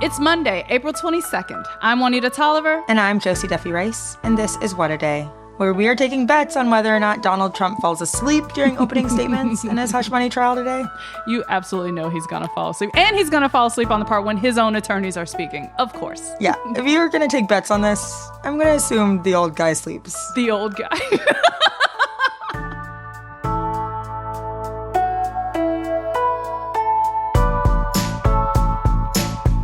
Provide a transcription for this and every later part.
It's Monday, April 22nd. I'm Juanita Tolliver. And I'm Josie Duffy Rice. And this is What a Day, where we are taking bets on whether or not Donald Trump falls asleep during opening statements in his hush money trial today. You absolutely know he's going to fall asleep. And he's going to fall asleep on the part when his own attorneys are speaking, of course. Yeah, if you're going to take bets on this, I'm going to assume the old guy sleeps. The old guy.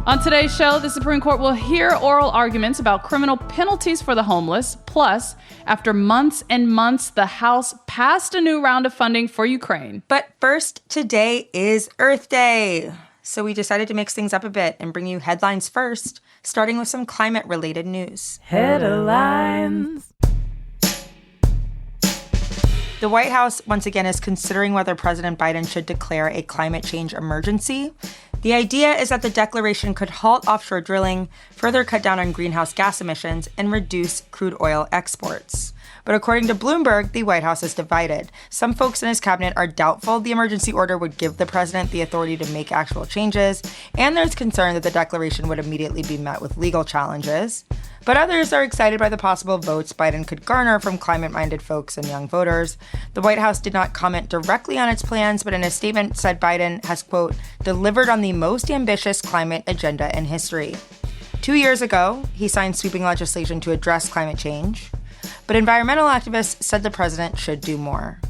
On today's show, the Supreme Court will hear oral arguments about criminal penalties for the homeless. Plus, after months and months, the House passed a new round of funding for Ukraine. But first, today is Earth Day. So we decided to mix things up a bit and bring you headlines first, starting with some climate-related news. Headlines. The White House, once again, is considering whether President Biden should declare a climate change emergency. The idea is that the declaration could halt offshore drilling, further cut down on greenhouse gas emissions, and reduce crude oil exports. But according to Bloomberg, the White House is divided. Some folks in his cabinet are doubtful the emergency order would give the president the authority to make actual changes, and there's concern that the declaration would immediately be met with legal challenges. But others are excited by the possible votes Biden could garner from climate-minded folks and young voters. The White House did not comment directly on its plans, but in a statement said Biden has, quote, delivered on the most ambitious climate agenda in history. 2 years ago, he signed sweeping legislation to address climate change. But environmental activists said the president should do more.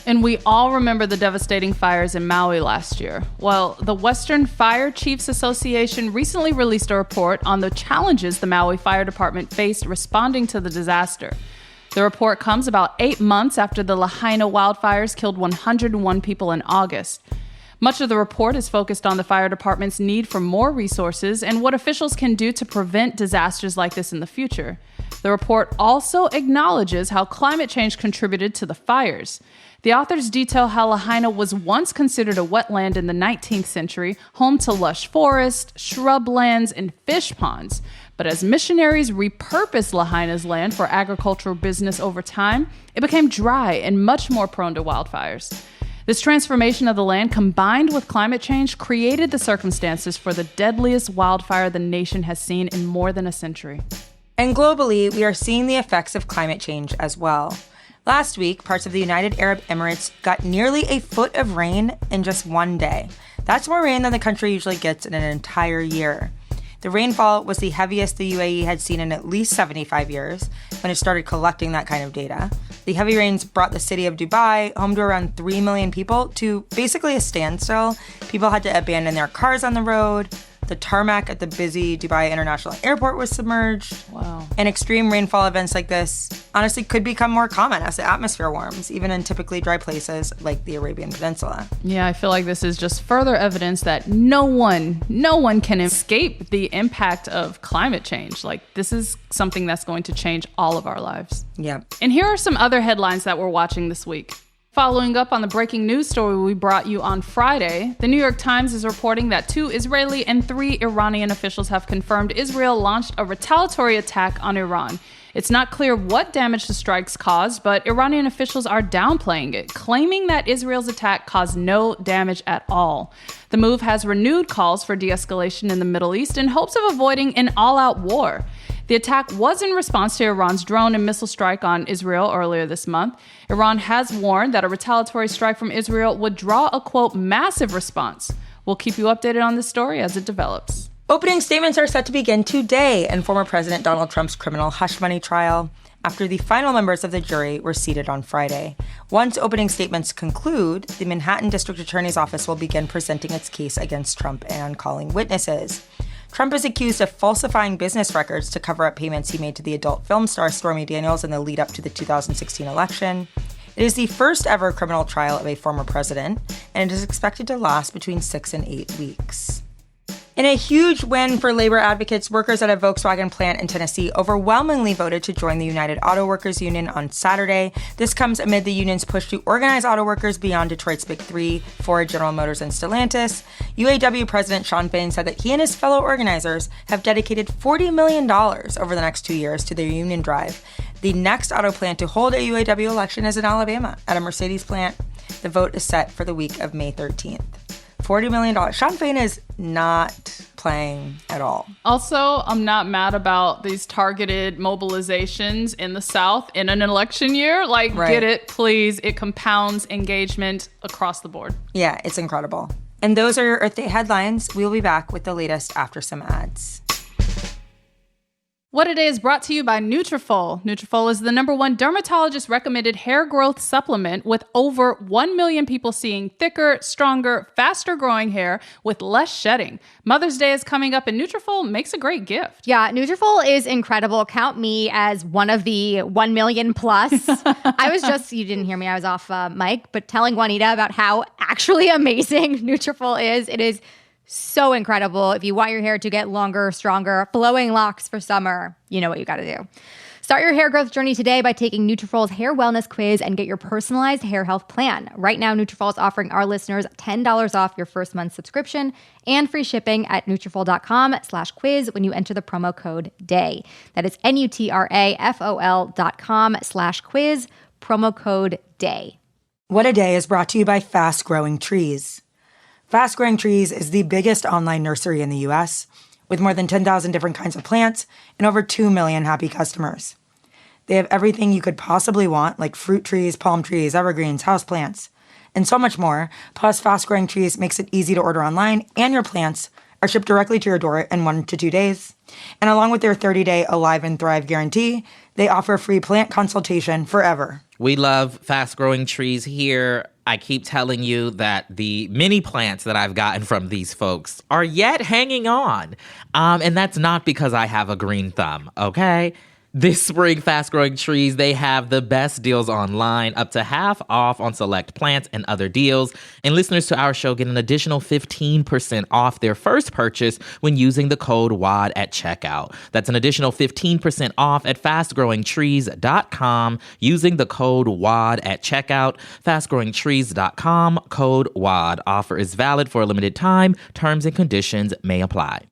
And we all remember the devastating fires in Maui last year. Well, the Western Fire Chiefs Association recently released a report on the challenges the Maui Fire Department faced responding to the disaster. The report comes about 8 months after the Lahaina wildfires killed 101 people in August. Much of the report is focused on the fire department's need for more resources and what officials can do to prevent disasters like this in the future. The report also acknowledges how climate change contributed to the fires. The authors detail how Lahaina was once considered a wetland in the 19th century, home to lush forests, shrublands, and fish ponds. But as missionaries repurposed Lahaina's land for agricultural business over time, it became dry and much more prone to wildfires. This transformation of the land, combined with climate change, created the circumstances for the deadliest wildfire the nation has seen in more than a century. And globally, we are seeing the effects of climate change as well. Last week, parts of the United Arab Emirates got nearly a foot of rain in just one day. That's more rain than the country usually gets in an entire year. The rainfall was the heaviest the UAE had seen in at least 75 years when it started collecting that kind of data. The heavy rains brought the city of Dubai, home to around 3 million people, to basically a standstill. People had to abandon their cars on the road. The tarmac at the busy Dubai International Airport was submerged. Wow. And extreme rainfall events like this honestly could become more common as the atmosphere warms, even in typically dry places like the Arabian Peninsula. Yeah, I feel like this is just further evidence that no one can escape the impact of climate change. Like, this is something that's going to change all of our lives. Yeah. And here are some other headlines that we're watching this week. Following up on the breaking news story we brought you on Friday, the New York Times is reporting that 2 Israeli and 3 Iranian officials have confirmed Israel launched a retaliatory attack on Iran. It's not clear what damage the strikes caused, but Iranian officials are downplaying it, claiming that Israel's attack caused no damage at all. The move has renewed calls for de-escalation in the Middle East in hopes of avoiding an all-out war. The attack was in response to Iran's drone and missile strike on Israel earlier this month. Iran has warned that a retaliatory strike from Israel would draw a, quote, massive response. We'll keep you updated on this story as it develops. Opening statements are set to begin today in former President Donald Trump's criminal hush money trial, after the final members of the jury were seated on Friday. Once opening statements conclude, the Manhattan District Attorney's Office will begin presenting its case against Trump and calling witnesses. Trump is accused of falsifying business records to cover up payments he made to the adult film star Stormy Daniels in the lead up to the 2016 election. It is the first ever criminal trial of a former president, and it is expected to last between 6 and 8 weeks. In a huge win for labor advocates, workers at a Volkswagen plant in Tennessee overwhelmingly voted to join the United Auto Workers Union on Saturday. This comes amid the union's push to organize auto workers beyond Detroit's Big Three, Ford, General Motors, and Stellantis. UAW President Sean Fain said that he and his fellow organizers have dedicated $40 million over the next 2 years to their union drive. The next auto plant to hold a UAW election is in Alabama at a Mercedes plant. The vote is set for the week of May 13th. $40 million. Sean Fain is not playing at all. Also, I'm not mad about these targeted mobilizations in the South in an election year. Like, Get it, please. It compounds engagement across the board. Yeah, it's incredible. And those are your Earth Day headlines. We'll be back with the latest after some ads. What A Day is brought to you by Nutrafol. Nutrafol is the #1 dermatologist-recommended hair growth supplement with over 1 million people seeing thicker, stronger, faster-growing hair with less shedding. Mother's Day is coming up, and Nutrafol makes a great gift. Yeah, Nutrafol is incredible. Count me as one of the 1 million plus. I was just, you didn't hear me, I was off mic, but telling Juanita about how actually amazing Nutrafol is. It is so incredible. If you want your hair to get longer, stronger, flowing locks for summer, you know what you got to do. Start your hair growth journey today by taking Nutrafol's hair wellness quiz and get your personalized hair health plan. Right now, Nutrafol is offering our listeners $10 off your first month subscription and free shipping at Nutrafol.com/quiz when you enter the promo code DAY. That is Nutrafol.com/quiz, promo code DAY. What A Day is brought to you by Fast Growing Trees. Fast Growing Trees is the biggest online nursery in the U.S., with more than 10,000 different kinds of plants and over 2 million happy customers. They have everything you could possibly want, like fruit trees, palm trees, evergreens, houseplants, and so much more. Plus, Fast Growing Trees makes it easy to order online, and your plants are shipped directly to your door in 1 to 2 days. And along with their 30-day Alive and Thrive guarantee, they offer free plant consultation forever. We love Fast Growing Trees here. I keep telling you that the mini plants that I've gotten from these folks are yet hanging on. And that's not because I have a green thumb, okay? This spring, Fast Growing Trees, they have the best deals online, up to half off on select plants and other deals. And listeners to our show get an additional 15% off their first purchase when using the code WAD at checkout. That's an additional 15% off at fastgrowingtrees.com using the code WAD at checkout. Fastgrowingtrees.com, code WAD. Offer is valid for a limited time. Terms and conditions may apply.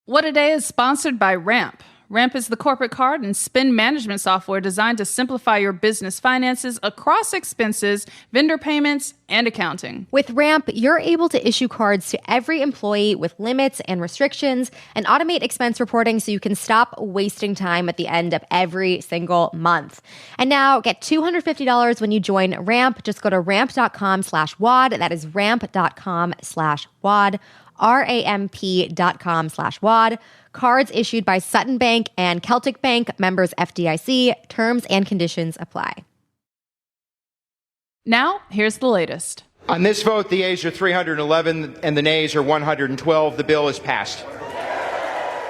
What A Day is sponsored by Ramp. Ramp is the corporate card and spend management software designed to simplify your business finances across expenses, vendor payments, and accounting. With Ramp, you're able to issue cards to every employee with limits and restrictions and automate expense reporting so you can stop wasting time at the end of every single month. And now get $250 when you join Ramp. Just go to ramp.com/WAD. That is ramp.com/WAD. ramp.com/WAD. Cards issued by Sutton Bank and Celtic Bank, members FDIC. Terms and conditions apply. Now, here's the latest. On this vote, the ayes are 311 and the nays are 112. The bill is passed.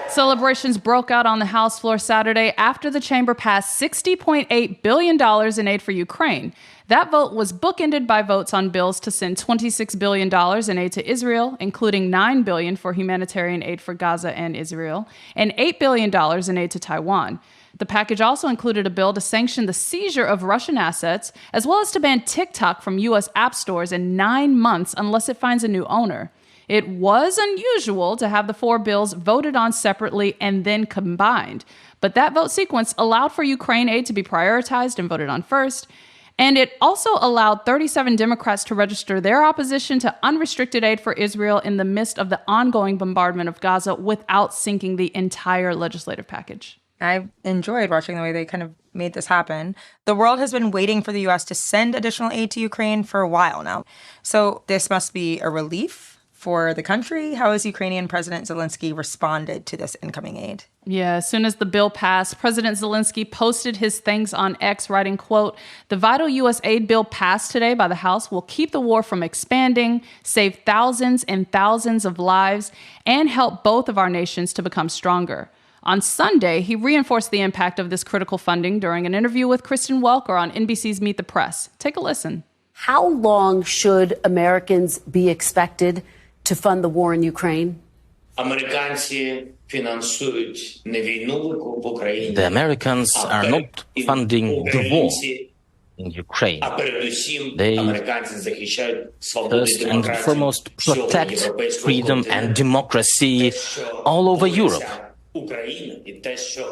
Celebrations broke out on the House floor Saturday after the chamber passed $60.8 billion in aid for Ukraine. That vote was bookended by votes on bills to send $26 billion in aid to Israel, including $9 billion for humanitarian aid for Gaza and Israel, and $8 billion in aid to Taiwan. The package also included a bill to sanction the seizure of Russian assets, as well as to ban TikTok from U.S. app stores in 9 months unless it finds a new owner. It was unusual to have the 4 bills voted on separately and then combined, but that vote sequence allowed for Ukraine aid to be prioritized and voted on first. And it also allowed 37 Democrats to register their opposition to unrestricted aid for Israel in the midst of the ongoing bombardment of Gaza without sinking the entire legislative package. I've enjoyed watching the way they kind of made this happen. The world has been waiting for the U.S. to send additional aid to Ukraine for a while now. So this must be a relief for the country. How has Ukrainian President Zelensky responded to this incoming aid? Yeah, as soon as the bill passed, President Zelensky posted his thanks on X, writing, quote, "The vital U.S. aid bill passed today by the House will keep the war from expanding, save thousands and thousands of lives, and help both of our nations to become stronger." On Sunday, he reinforced the impact of this critical funding during an interview with Kristen Welker on NBC's Meet the Press. Take a listen. How long should Americans be expected to fund the war in Ukraine? The Americans are not funding the war in Ukraine. They first and foremost protect freedom and democracy all over Europe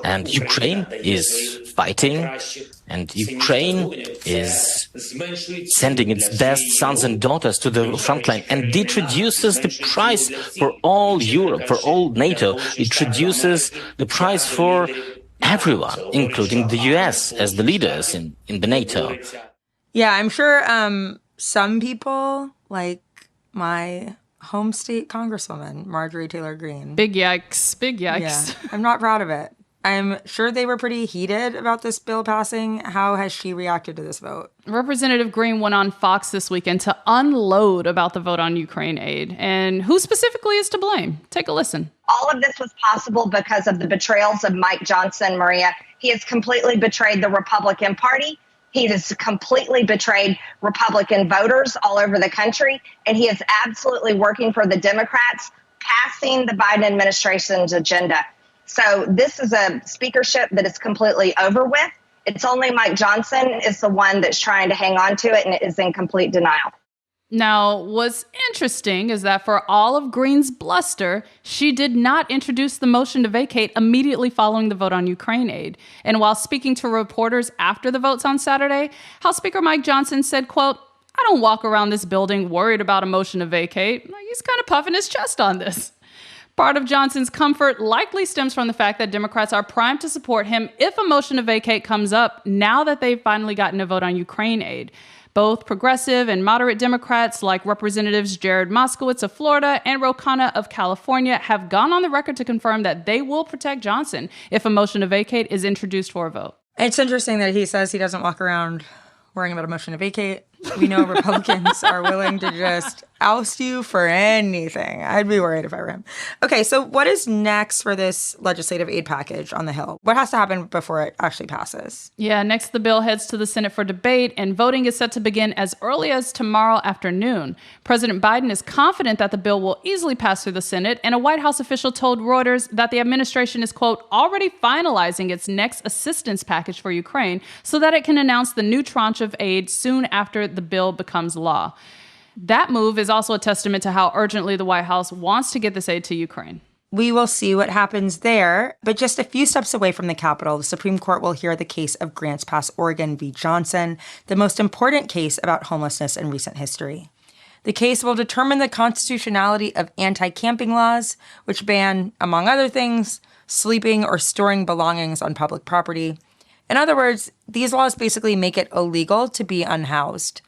And Ukraine is fighting, and Ukraine is sending its best sons and daughters to the front line, and it reduces the price for all Europe, for all NATO. It reduces the price for everyone, including the US as the leaders in the NATO. Yeah, I'm sure some people, like my home state congresswoman, Marjorie Taylor Greene. Big yikes. Big yikes. Yeah, I'm not proud of it. I'm sure they were pretty heated about this bill passing. How has she reacted to this vote? Representative Greene went on Fox this weekend to unload about the vote on Ukraine aid and who specifically is to blame. Take a listen. All of this was possible because of the betrayals of Mike Johnson, Maria. He has completely betrayed the Republican Party. He has completely betrayed Republican voters all over the country. And he is absolutely working for the Democrats, passing the Biden administration's agenda. So this is a speakership that is completely over with. It's only Mike Johnson is the one that's trying to hang on to it and is in complete denial. Now, what's interesting is that for all of Greene's bluster, she did not introduce the motion to vacate immediately following the vote on Ukraine aid. And while speaking to reporters after the votes on Saturday, House Speaker Mike Johnson said, quote, "I don't walk around this building worried about a motion to vacate. He's kind of puffing his chest on this." Part of Johnson's comfort likely stems from the fact that Democrats are primed to support him if a motion to vacate comes up now that they've finally gotten a vote on Ukraine aid. Both progressive and moderate Democrats, like Representatives Jared Moskowitz of Florida and Ro Khanna of California, have gone on the record to confirm that they will protect Johnson if a motion to vacate is introduced for a vote. It's interesting that he says he doesn't walk around worrying about a motion to vacate. We know Republicans are willing to just oust you for anything. I'd be worried if I were him. Okay, so what is next for this legislative aid package on the Hill? What has to happen before it actually passes? Yeah, next the bill heads to the Senate for debate, and voting is set to begin as early as tomorrow afternoon. President Biden is confident that the bill will easily pass through the Senate, and a White House official told Reuters that the administration is, quote, already finalizing its next assistance package for Ukraine so that it can announce the new tranche of aid soon after the bill becomes law. That move is also a testament to how urgently the White House wants to get this aid to Ukraine. We will see what happens there. But just a few steps away from the Capitol, the Supreme Court will hear the case of Grants Pass, Oregon v. Johnson, the most important case about homelessness in recent history. The case will determine the constitutionality of anti-camping laws, which ban, among other things, sleeping or storing belongings on public property. In other words, these laws basically make it illegal to be unhoused.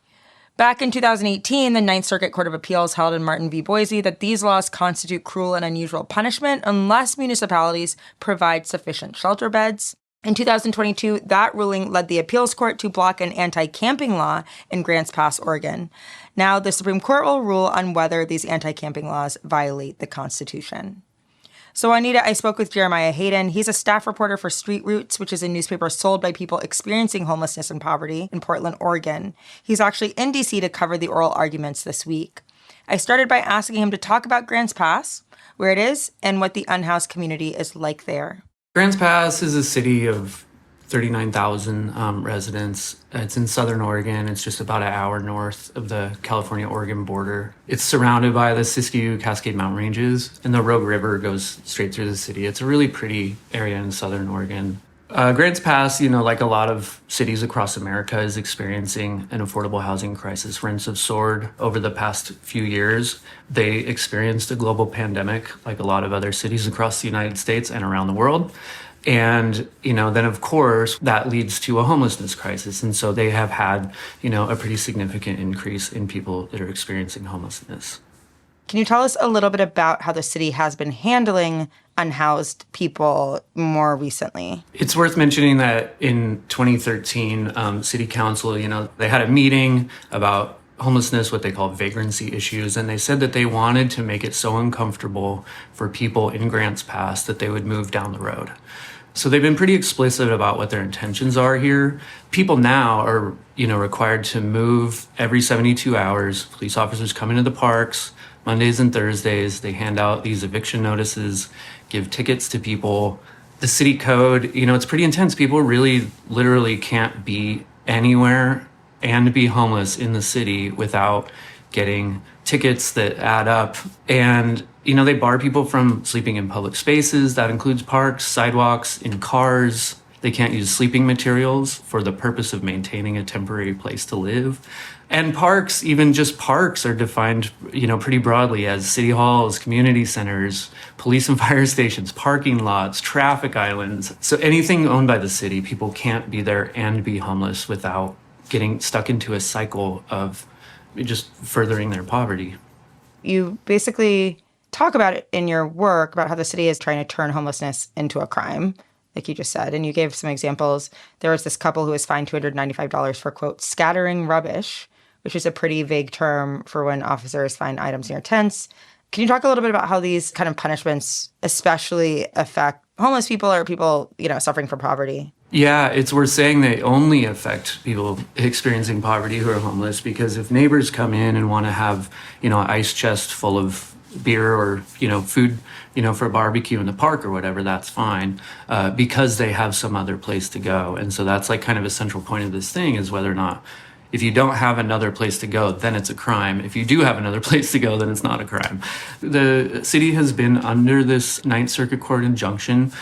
Back in 2018, the Ninth Circuit Court of Appeals held in Martin v. Boise that these laws constitute cruel and unusual punishment unless municipalities provide sufficient shelter beds. In 2022, that ruling led the appeals court to block an anti-camping law in Grants Pass, Oregon. Now, the Supreme Court will rule on whether these anti-camping laws violate the Constitution. So, Anita, I spoke with Jeremiah Hayden. He's a staff reporter for Street Roots, which is a newspaper sold by people experiencing homelessness and poverty in Portland, Oregon. He's actually in D.C. to cover the oral arguments this week. I started by asking him to talk about Grants Pass, where it is, and what the unhoused community is like there. Grants Pass is a city of 39,000 residents. It's in southern Oregon. It's just about an hour north of the California-Oregon border. It's surrounded by the Siskiyou Cascade Mountain Ranges, and the Rogue River goes straight through the city. It's a really pretty area in southern Oregon. Grants Pass, like a lot of cities across America, is experiencing an affordable housing crisis. Rents have soared over the past few years. They experienced a global pandemic like a lot of other cities across the United States and around the world. And, then of course that leads to a homelessness crisis. And so they have had, a pretty significant increase in people that are experiencing homelessness. Can you tell us a little bit about how the city has been handling unhoused people more recently? It's worth mentioning that in 2013, City Council, they had a meeting about homelessness, what they call vagrancy issues, and they said that they wanted to make it so uncomfortable for people in Grants Pass that they would move down the road. So they've been pretty explicit about what their intentions are here. People now are, required to move every 72 hours. Police officers come into the parks Mondays and Thursdays. They hand out these eviction notices, give tickets to people. The city code, it's pretty intense. People really literally can't be anywhere and be homeless in the city without getting tickets that add up. And, you know, they bar people from sleeping in public spaces. That includes parks, sidewalks, in cars. They can't use sleeping materials for the purpose of maintaining a temporary place to live. And parks, even just parks, are defined, you know, pretty broadly as city halls, community centers, police and fire stations, parking lots, traffic islands. So anything owned by the city, people can't be there and be homeless without getting stuck into a cycle of just furthering their poverty. You basically talk about it in your work about how the city is trying to turn homelessness into a crime, like you just said. And you gave some examples. There was this couple who was fined $295 for, quote, scattering rubbish, which is a pretty vague term for when officers find items near tents. Can you talk a little bit about how these kind of punishments especially affect homeless people or people, you know, suffering from poverty? Yeah, it's worth saying they only affect people experiencing poverty who are homeless, because if neighbors come in and want to have, you know, an ice chest full of beer or, you know, food, you know, for a barbecue in the park or whatever, that's fine, because they have some other place to go. And so that's like kind of a central point of this thing, is whether or not, if you don't have another place to go, then it's a crime. If you do have another place to go, then it's not a crime. The city has been under this Ninth Circuit Court injunction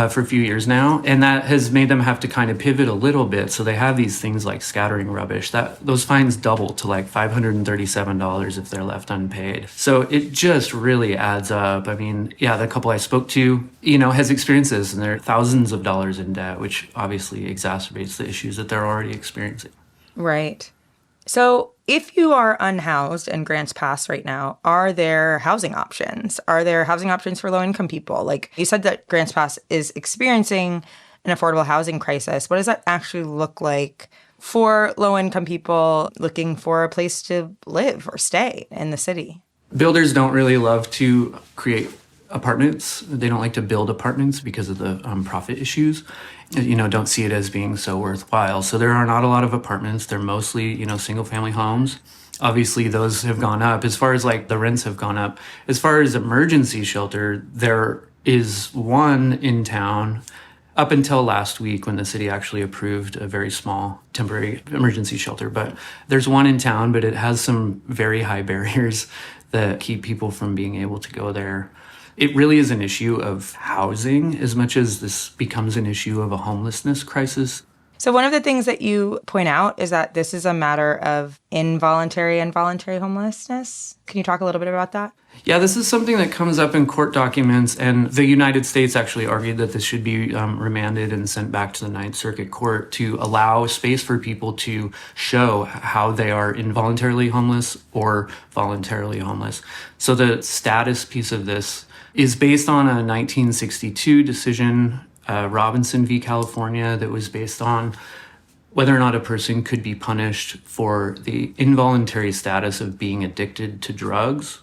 for a few years now, and that has made them have to kind of pivot a little bit. So they have these things like scattering rubbish. Those fines double to like $537 if they're left unpaid. So it just really adds up. I mean, yeah, the couple I spoke to, you know, has experienced this, and they're thousands of dollars in debt, which obviously exacerbates the issues that they're already experiencing. Right. So if you are unhoused in Grants Pass right now, are there housing options? Are there housing options for low-income people? Like you said that Grants Pass is experiencing an affordable housing crisis. What does that actually look like for low-income people looking for a place to live or stay in the city? Builders don't really love to create apartments. They don't like to build apartments because of the profit issues. You know, don't see it as being so worthwhile. So there are not a lot of apartments. They're mostly, you know, single family homes. Obviously, those have gone up. As far as like the rents have gone up. As far as emergency shelter, there is one in town up until last week when the city actually approved a very small temporary emergency shelter. But there's one in town, but it has some very high barriers that keep people from being able to go there. It really is an issue of housing as much as this becomes an issue of a homelessness crisis. So one of the things that you point out is that this is a matter of involuntary and voluntary homelessness. Can you talk a little bit about that? Yeah, this is something that comes up in court documents, and the United States actually argued that this should be remanded and sent back to the Ninth Circuit Court to allow space for people to show how they are involuntarily homeless or voluntarily homeless. So the status piece of this is based on a 1962 decision, Robinson v. California, that was based on whether or not a person could be punished for the involuntary status of being addicted to drugs.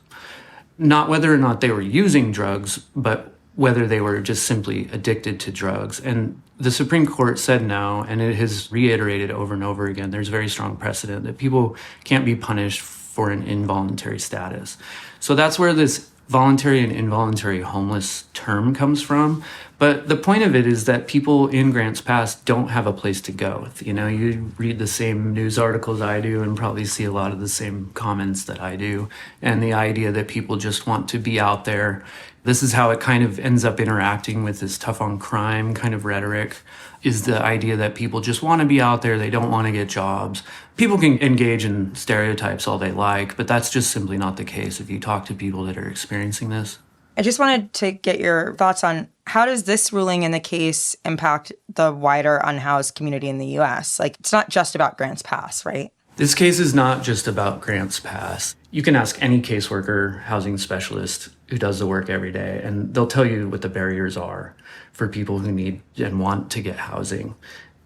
Not whether or not they were using drugs, but whether they were just simply addicted to drugs. And the Supreme Court said no, and it has reiterated over and over again, there's very strong precedent that people can't be punished for an involuntary status. So that's where this voluntary and involuntary homeless term comes from. But the point of it is that people in Grants Pass don't have a place to go. You know, you read the same news articles I do and probably see a lot of the same comments that I do. And the idea that people just want to be out there. This is how it kind of ends up interacting with this tough on crime kind of rhetoric, is the idea that people just want to be out there. They don't want to get jobs. People can engage in stereotypes all they like, but that's just simply not the case if you talk to people that are experiencing this. I just wanted to get your thoughts on how does this ruling in the case impact the wider unhoused community in the U.S.? Like, it's not just about Grants Pass, right? This case is not just about Grants Pass. You can ask any caseworker, housing specialist who does the work every day, and they'll tell you what the barriers are for people who need and want to get housing.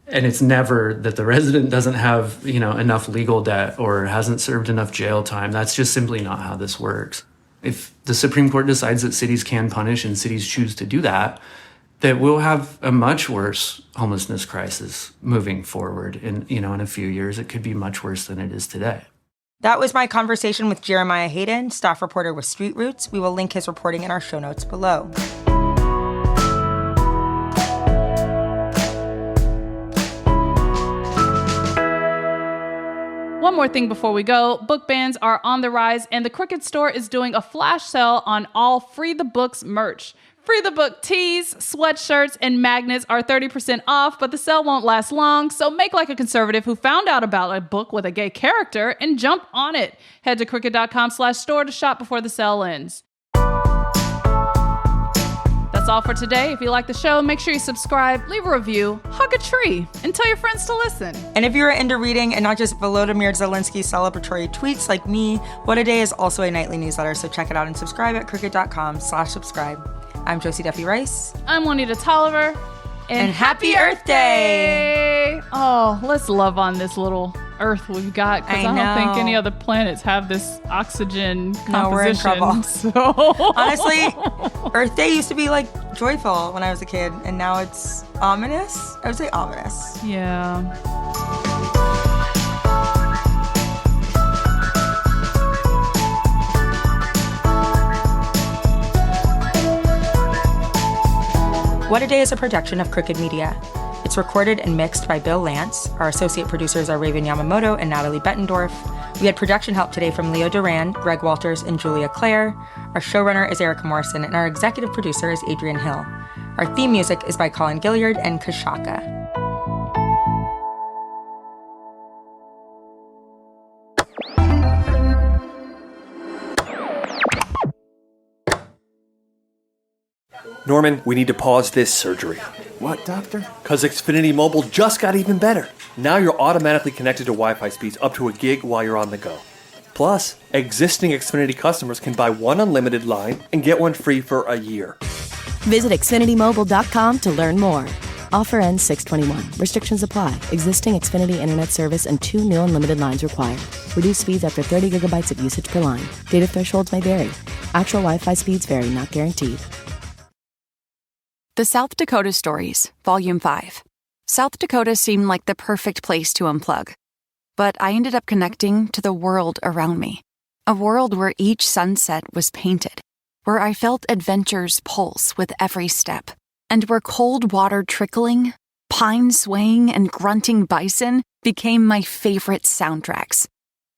And it's never that the resident doesn't have, you know, enough legal debt or hasn't served enough jail time. That's just simply not how this works. If the Supreme Court decides that cities can punish and cities choose to do that, that we'll have a much worse homelessness crisis moving forward. In a few years, it could be much worse than it is today. That was my conversation with Jeremiah Hayden, staff reporter with Street Roots. We will link his reporting in our show notes below. One more thing before we go. Book bans are on the rise, and the Crooked Store is doing a flash sale on all Free the Books merch. Free the Book tees, sweatshirts, and magnets are 30% off, but the sale won't last long, so make like a conservative who found out about a book with a gay character and jump on it. Head to crooked.com/store to shop before the sale ends. That's all for today. If you like the show, make sure you subscribe, leave a review, hug a tree, and tell your friends to listen. And if you're into reading and not just Volodymyr Zelensky's celebratory tweets like me, What a Day is also a nightly newsletter, so check it out and subscribe at crooked.com/subscribe. I'm Josie Duffy Rice. I'm Juanita Tolliver. And happy Earth Day! Oh, let's love on this little Earth we've got, because I don't think any other planets have this oxygen composition. No, we're in trouble. So. Honestly, Earth Day used to be like joyful when I was a kid, and now it's ominous. I would say ominous. Yeah. What a Day is a production of Crooked Media. It's recorded and mixed by Bill Lance. Our associate producers are Raven Yamamoto and Natalie Bettendorf. We had production help today from Leo Duran, Greg Walters, and Julia Clare. Our showrunner is Erica Morrison, and our executive producer is Adrian Hill. Our theme music is by Colin Gilliard and Kashaka. Norman, we need to pause this surgery. What, doctor? Because Xfinity Mobile just got even better. Now you're automatically connected to Wi-Fi speeds up to a gig while you're on the go. Plus, existing Xfinity customers can buy one unlimited line and get one free for a year. Visit XfinityMobile.com to learn more. Offer ends 6/21. Restrictions apply. Existing Xfinity Internet service and 2 new unlimited lines required. Reduced speeds after 30 gigabytes of usage per line. Data thresholds may vary. Actual Wi-Fi speeds vary, not guaranteed. The South Dakota Stories, Volume 5. South Dakota seemed like the perfect place to unplug. But I ended up connecting to the world around me. A world where each sunset was painted, where I felt adventure's pulse with every step, and where cold water trickling, pine swaying, and grunting bison became my favorite soundtracks.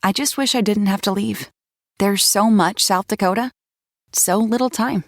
I just wish I didn't have to leave. There's so much South Dakota, so little time.